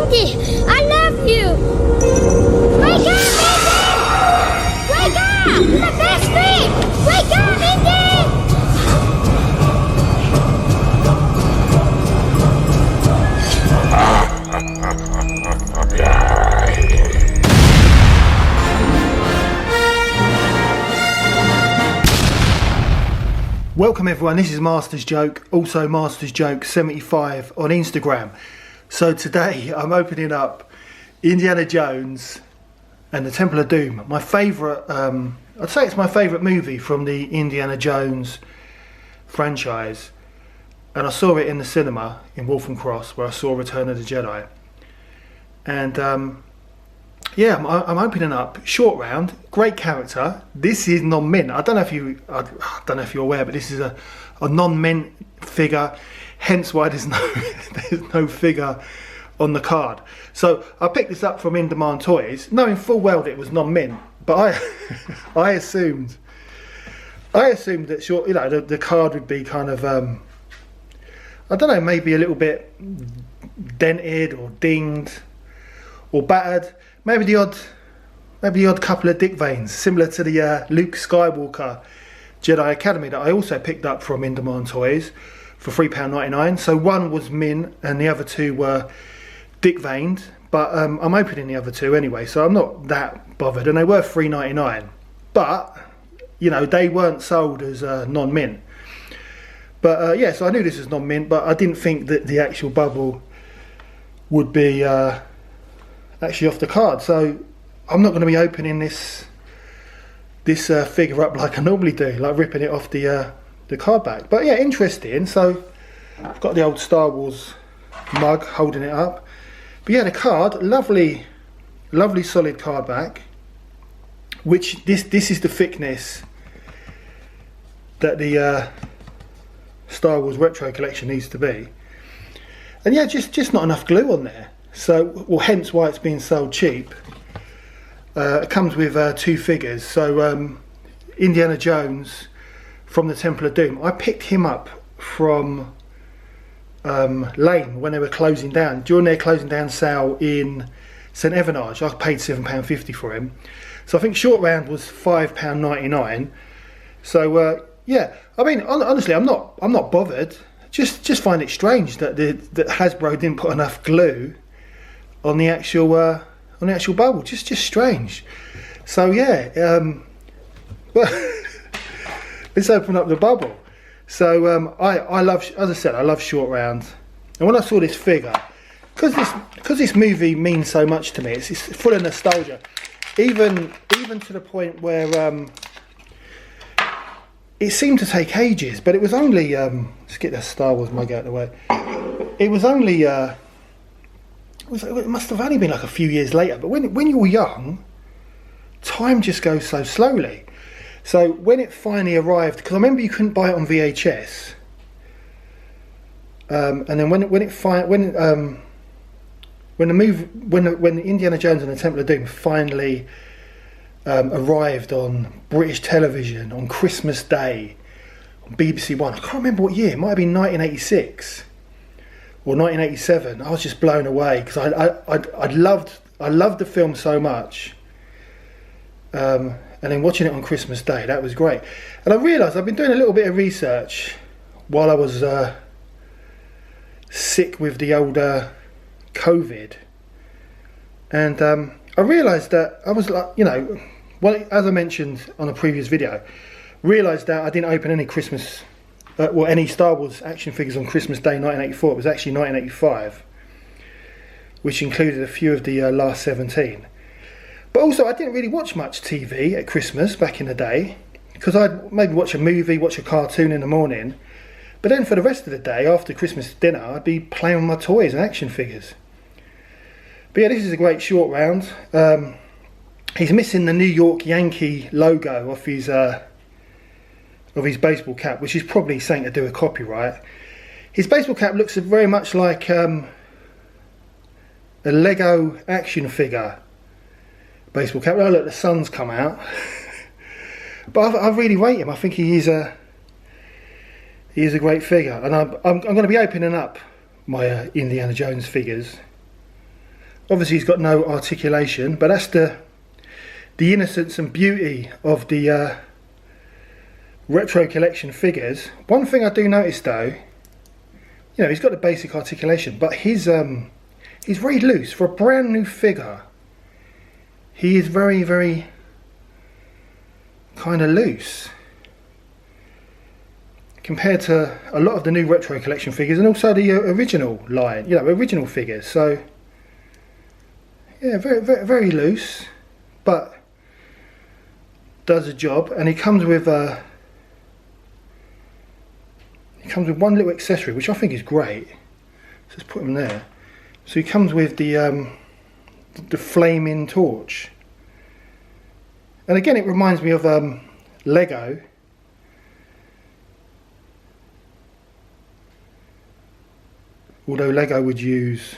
Mindy, I love you! Wake up, Mindy! Wake up! The best thing! Wake up, Mindy! Welcome everyone, this is Master's Joke, also Master's Joke 75 on Instagram. So today I'm opening up Indiana Jones and the Temple of Doom. My favourite, I'd say it's my favourite movie from the Indiana Jones franchise. And I saw it in the cinema in Waltham Cross where I saw Return of the Jedi. And yeah, I'm opening up Short Round, great character. This is non-mint. I don't know if you're aware, but this is a non-mint figure, hence why there's no figure on the card. So I picked this up from In Demand Toys, knowing full well that it was non-mint. But I assumed that the card would be kind of I don't know, maybe a little bit dented or dinged or battered. Maybe the odd couple of dick veins, similar to the Luke Skywalker Jedi Academy that I also picked up from In Demand Toys for £3.99. So one was mint and the other two were dick veined, but I'm opening the other two anyway, so I'm not that bothered. And they were £3.99, but you know, they weren't sold as non-mint. But yeah, so I knew this was non-mint, but I didn't think that the actual bubble would be actually off the card. So I'm not going to be opening this figure up like I normally do, like ripping it off the card back. But yeah, interesting. So I've got the old Star Wars mug holding it up. But yeah, the card, lovely solid card back, which this is the thickness that the Star Wars Retro Collection needs to be. And yeah, just not enough glue on there. So, well, hence why it's being sold cheap. It comes with two figures. So Indiana Jones from the Temple of Doom, I picked him up from Lane when they were closing down. During their closing down sale in St Evanage, I paid £7.50 for him. So I think Short Round was £5.99. So yeah, I mean, honestly, I'm not bothered. Just find it strange that that Hasbro didn't put enough glue on the actual bubble. Just strange. So yeah, well, let's open up the bubble. So I love, as I said, I love Short Round, and when I saw this figure, because this movie means so much to me, it's full of nostalgia, even to the point where it seemed to take ages, but it was only let's get the Star Wars mug out of the way. It was only it must have only been like a few years later, but when you're young, time just goes so slowly. So when it finally arrived, because I remember you couldn't buy it on VHS, and then when Indiana Jones and the Temple of Doom finally arrived on British television on Christmas Day on BBC One, I can't remember what year, it might have been 1986 or 1987. I was just blown away because I loved the film so much, and then watching it on Christmas Day, that was great. And I realised I've been doing a little bit of research while I was sick with the old COVID, and I realised that I was like, you know, well, as I mentioned on a previous video, realised that I didn't open any Christmas any Star Wars action figures on Christmas Day 1984. It was actually 1985, which included a few of the last 17. But also, I didn't really watch much TV at Christmas back in the day, because I'd maybe watch a movie, watch a cartoon in the morning, but then for the rest of the day, after Christmas dinner, I'd be playing with my toys and action figures. But yeah, this is a great Short Round. He's missing the New York Yankee logo off his baseball cap, which is probably something to do with copyright. His baseball cap looks very much like a Lego action figure baseball cap. Oh look, the sun's come out. But I really rate him. I think he is a great figure, and I'm going to be opening up my Indiana Jones figures Obviously he's got no articulation, but that's the innocence and beauty of the retro collection figures. One thing I do notice though, you know, he's got the basic articulation, but he's very loose for a brand new figure. He is very, very kind of loose compared to a lot of the new retro collection figures, and also the original line, you know, original figures. So yeah, very, very, very loose, but does a job. And he comes with one little accessory, which I think is great. So let's put him there. So he comes with the flaming torch, and again it reminds me of Lego. Although Lego would use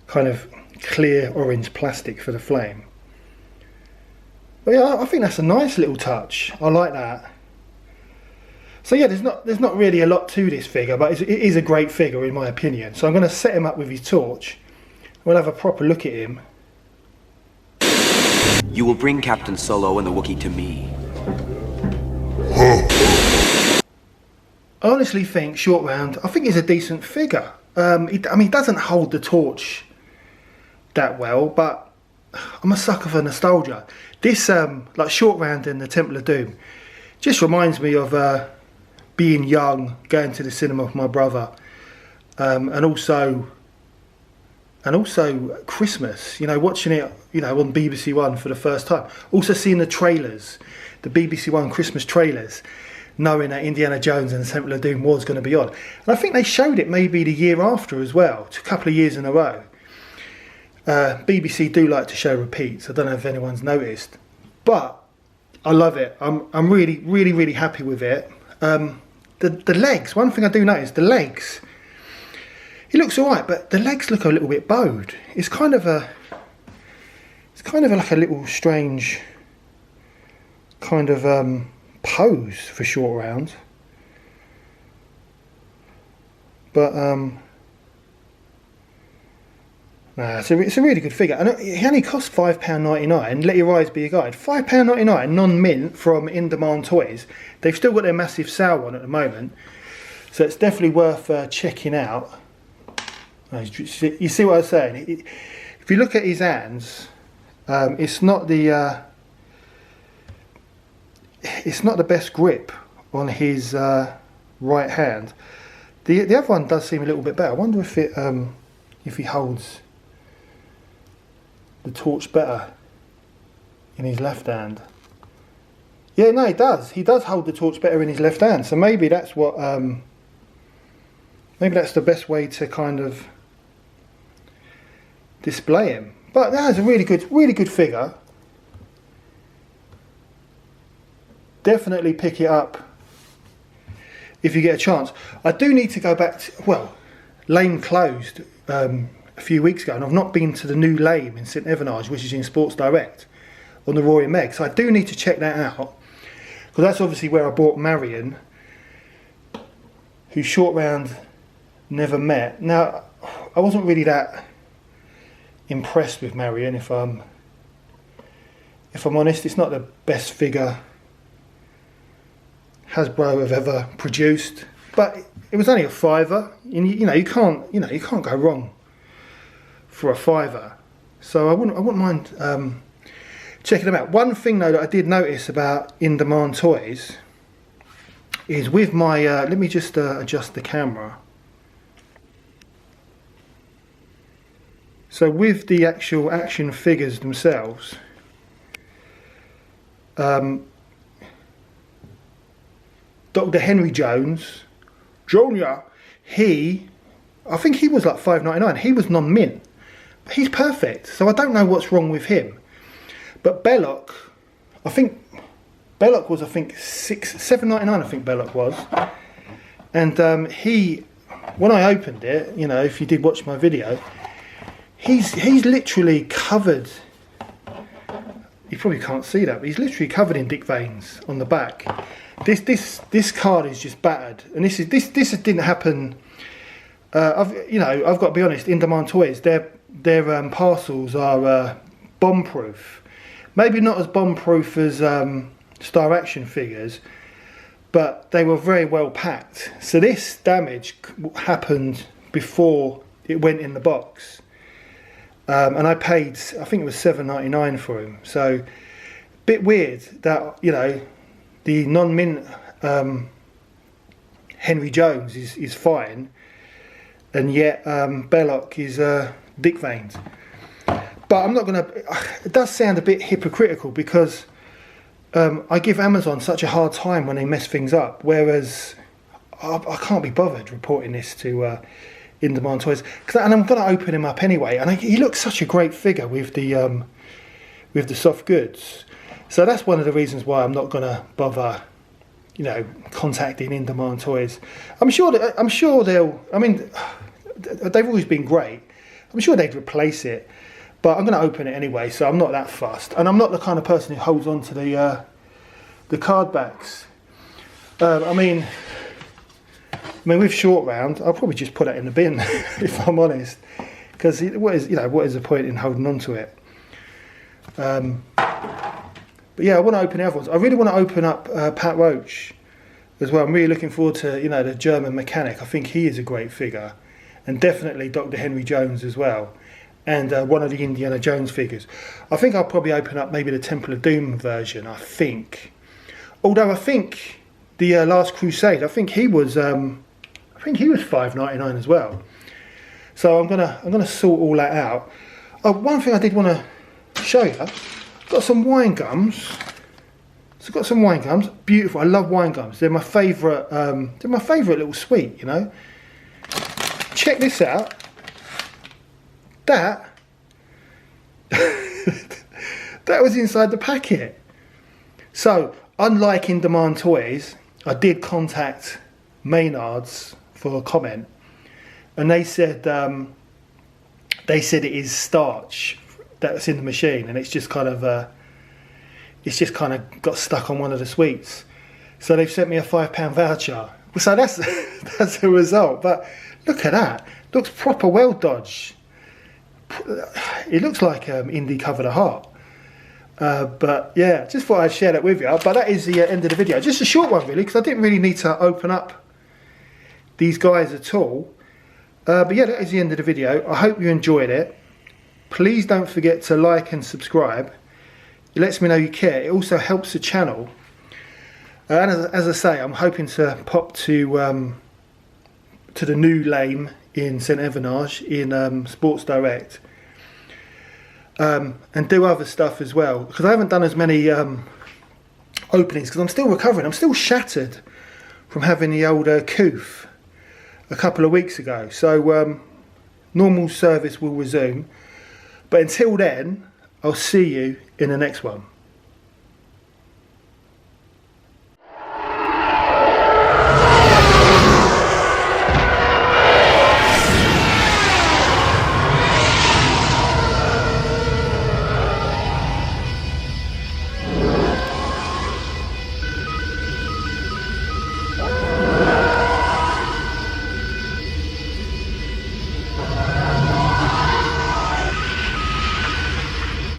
kind of clear orange plastic for the flame. But yeah, I think that's a nice little touch. I like that. So yeah, there's not really a lot to this figure, but it is a great figure in my opinion. So I'm going to set him up with his torch. We'll have a proper look at him. You will bring Captain Solo and the Wookiee to me. I honestly think Short Round, I think he's a decent figure. I mean, he doesn't hold the torch that well, but I'm a sucker for nostalgia. This, like Short Round in the Temple of Doom, just reminds me of being young, going to the cinema with my brother, and also Christmas. You know, watching it, you know, on BBC One for the first time. Also seeing the trailers, the BBC One Christmas trailers, knowing that Indiana Jones and the Temple of Doom was going to be on. And I think they showed it maybe the year after as well, a couple of years in a row. BBC do like to show repeats. I don't know if anyone's noticed, but I love it. I'm really, really, really happy with it. The legs, one thing I do notice, the legs, he looks alright, but the legs look a little bit bowed. It's kind of like a little strange kind of pose for Short Round, but nah, it's a really good figure, and he only cost £5.99. Let your eyes be your guide. £5.99 non-mint from In Demand Toys. They've still got their massive sale on at the moment, so it's definitely worth checking out. You see what I was saying? If you look at his hands, it's not the best grip on his right hand. The other one does seem a little bit better. I wonder if he holds the torch better in his left hand. Yeah, no, he does. He does hold the torch better in his left hand. So maybe that's what. Maybe that's the best way to kind of display him. But that's a really good figure. Definitely pick it up if you get a chance. I do need to go back to, well, Lame closed a few weeks ago, and I've not been to the new Lame in St Evernage, which is in Sports Direct on the Roy and Meg. So I do need to check that out, because that's obviously where I bought Marion, who Short Round never met. Now, I wasn't really that impressed with Marion, if I'm honest. It's not the best figure Hasbro have ever produced, but it was only a £5, and you can't go wrong for a £5. So I wouldn't mind checking them out. One thing though that I did notice about In Demand Toys is with my let me just adjust the camera. So with the actual action figures themselves, Dr. Henry Jones Jr., I think he was like $5.99. He was non-mint. He's perfect, so I don't know what's wrong with him. But Belloc, I think Belloc was, $7.99. I think Belloc was, and when I opened it, you know, if you did watch my video, he's literally covered. You probably can't see that, but he's literally covered in Dick veins on the back. This card is just battered, and this didn't happen I've got to be honest. In Demand Toys, their parcels are bomb-proof. Maybe not as bomb-proof as Star Action figures, but they were very well packed. So this damage happened before it went in the box, and I paid, I think it was $7.99 for him. So a bit weird that the non-mint Henry Jones is fine, and yet Belloc is dick veined. But I'm not gonna. It does sound a bit hypocritical because I give Amazon such a hard time when they mess things up, whereas I can't be bothered reporting this to In Demand Toys, and I'm going to open him up anyway. And he looks such a great figure with the soft goods, so that's one of the reasons why I'm not going to bother, contacting In Demand Toys. I'm sure they'll. I mean, they've always been great. I'm sure they'd replace it. But I'm going to open it anyway, so I'm not that fussed. And I'm not the kind of person who holds on to the card backs. I mean, with Short Round, I'll probably just put it in the bin, if I'm honest. Because what is the point in holding on to it? But yeah, I want to open the other ones. I really want to open up Pat Roach as well. I'm really looking forward to the German mechanic. I think he is a great figure, and definitely Dr. Henry Jones as well. And one of the Indiana Jones figures. I think I'll probably open up maybe the Temple of Doom version. I think, although I think the Last Crusade. I think he was $5.99 as well. So I'm gonna sort all that out. One thing I did want to show you. I've got some wine gums. So I've got some wine gums. Beautiful. I love wine gums. They're my favourite. They're my favourite little sweet. Check this out. That was inside the packet. So unlike In Demand Toys, I did contact Maynard's for a comment, and they said it is starch that's in the machine, and it's just kind of got stuck on one of the sweets. So they've sent me a £5 voucher. So that's the result. But look at that. Looks proper well dodged. It looks like Indy covered a heart, but yeah, just thought I'd share that with you. But that is the end of the video. Just a short one really, because I didn't really need to open up these guys at all. But yeah, that is the end of the video. I hope you enjoyed it. Please don't forget to like and subscribe. It lets me know you care. It also helps the channel. And as I say, I'm hoping to pop to the new lane in St Evenage in Sports Direct, and do other stuff as well, because I haven't done as many openings because I'm still recovering. I'm still shattered from having the old Coof a couple of weeks ago. So normal service will resume, but until then I'll see you in the next one.